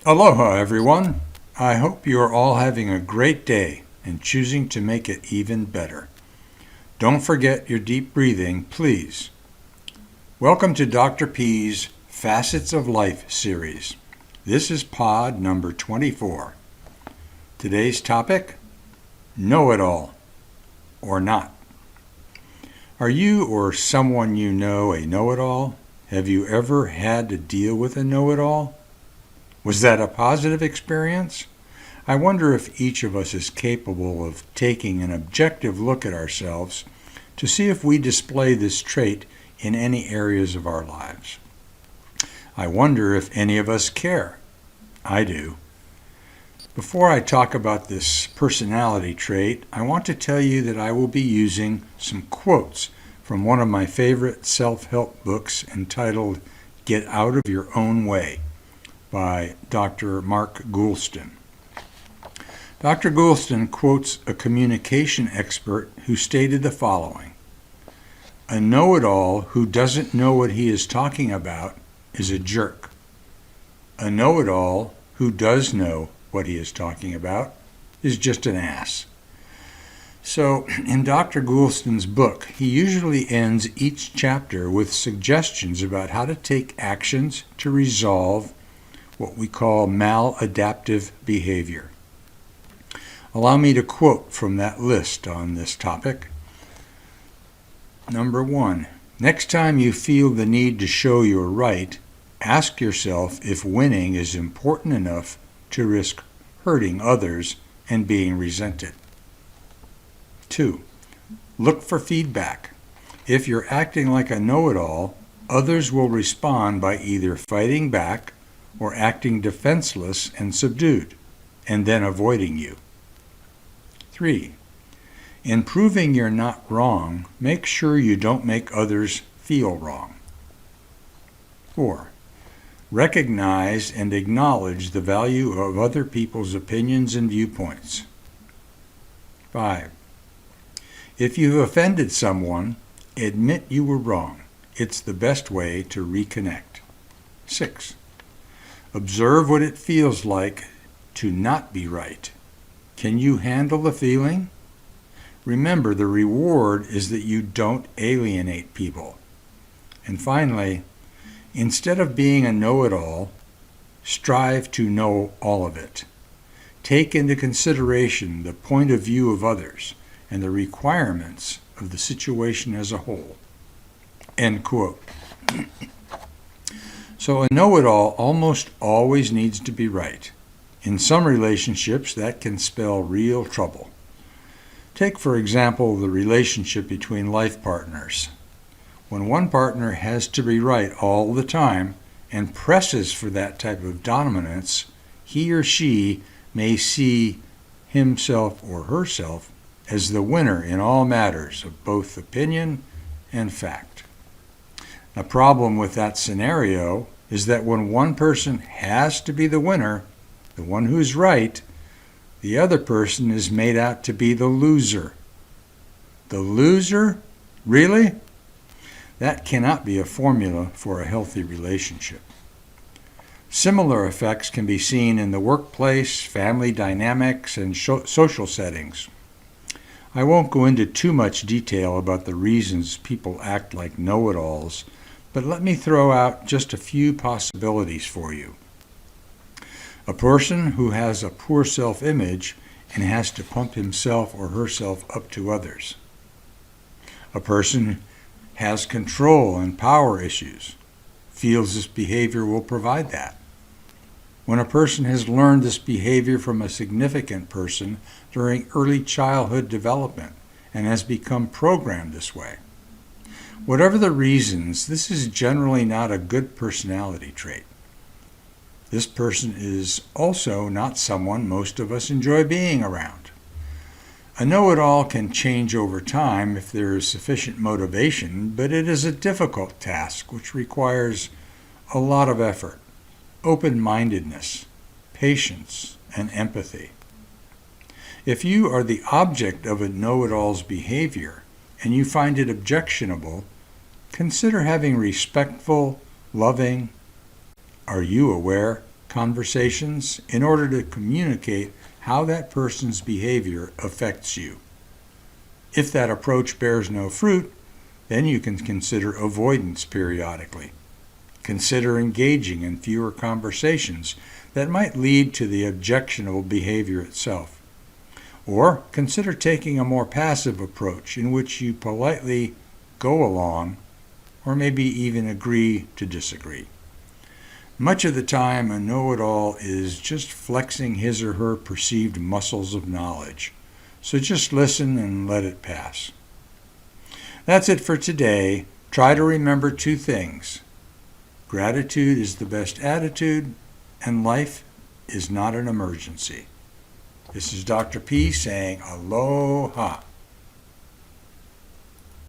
Aloha, everyone. I hope you are all having a great day and choosing to make it even better. Don't forget your deep breathing, please. Welcome to Dr. P's Facets of Life series. This is pod number 24. Today's topic, know-it-all or not. Are you or someone you know a know-it-all? Have you ever had to deal with a know-it-all? Was that a positive experience? I wonder if each of us is capable of taking an objective look at ourselves to see if we display this trait in any areas of our lives. I wonder if any of us care. I do. Before I talk about this personality trait, I want to tell you that I will be using some quotes from one of my favorite self-help books entitled Get Out of Your Own Way by Dr. Mark Goulston. Dr. Goulston quotes a communication expert who stated the following: "A know-it-all who doesn't know what he is talking about is a jerk. A know-it-all who does know what he is talking about is just an ass." So, in Dr. Goulston's book, he usually ends each chapter with suggestions about how to take actions to resolve what we call maladaptive behavior. Allow me to quote from that list on this topic. Number 1, next time you feel the need to show you're right, ask yourself if winning is important enough to risk hurting others and being resented. 2, look for feedback. If you're acting like a know-it-all, others will respond by either fighting back or acting defenseless and subdued, and then avoiding you. 3, in proving you're not wrong, make sure you don't make others feel wrong. 4, recognize and acknowledge the value of other people's opinions and viewpoints. 5, if you've offended someone, admit you were wrong. It's the best way to reconnect. 6, observe what it feels like to not be right. Can you handle the feeling? Remember, the reward is that you don't alienate people. And finally, instead of being a know-it-all, strive to know all of it. Take into consideration the point of view of others and the requirements of the situation as a whole. End quote. So a know-it-all almost always needs to be right. In some relationships, that can spell real trouble. Take, for example, the relationship between life partners. When one partner has to be right all the time and presses for that type of dominance, he or she may see himself or herself as the winner in all matters of both opinion and fact. The problem with that scenario is that when one person has to be the winner, the one who's right, the other person is made out to be the loser. The loser? Really? That cannot be a formula for a healthy relationship. Similar effects can be seen in the workplace, family dynamics, and social settings. I won't go into too much detail about the reasons people act like know-it-alls, but let me throw out just a few possibilities for you. A person who has a poor self-image and has to pump himself or herself up to others. A person has control and power issues, feels this behavior will provide that. When a person has learned this behavior from a significant person during early childhood development and has become programmed this way. Whatever the reasons, this is generally not a good personality trait. This person is also not someone most of us enjoy being around. A know-it-all can change over time if there is sufficient motivation, but it is a difficult task which requires a lot of effort, open-mindedness, patience, and empathy. If you are the object of a know-it-all's behavior and you find it objectionable, consider having respectful, loving, are you aware, conversations in order to communicate how that person's behavior affects you. If that approach bears no fruit, then you can consider avoidance periodically. Consider engaging in fewer conversations that might lead to the objectionable behavior itself. Or consider taking a more passive approach in which you politely go along or maybe even agree to disagree. Much of the time, a know-it-all is just flexing his or her perceived muscles of knowledge. So just listen and let it pass. That's it for today. Try to remember two things. Gratitude is the best attitude, and life is not an emergency. This is Dr. P saying aloha.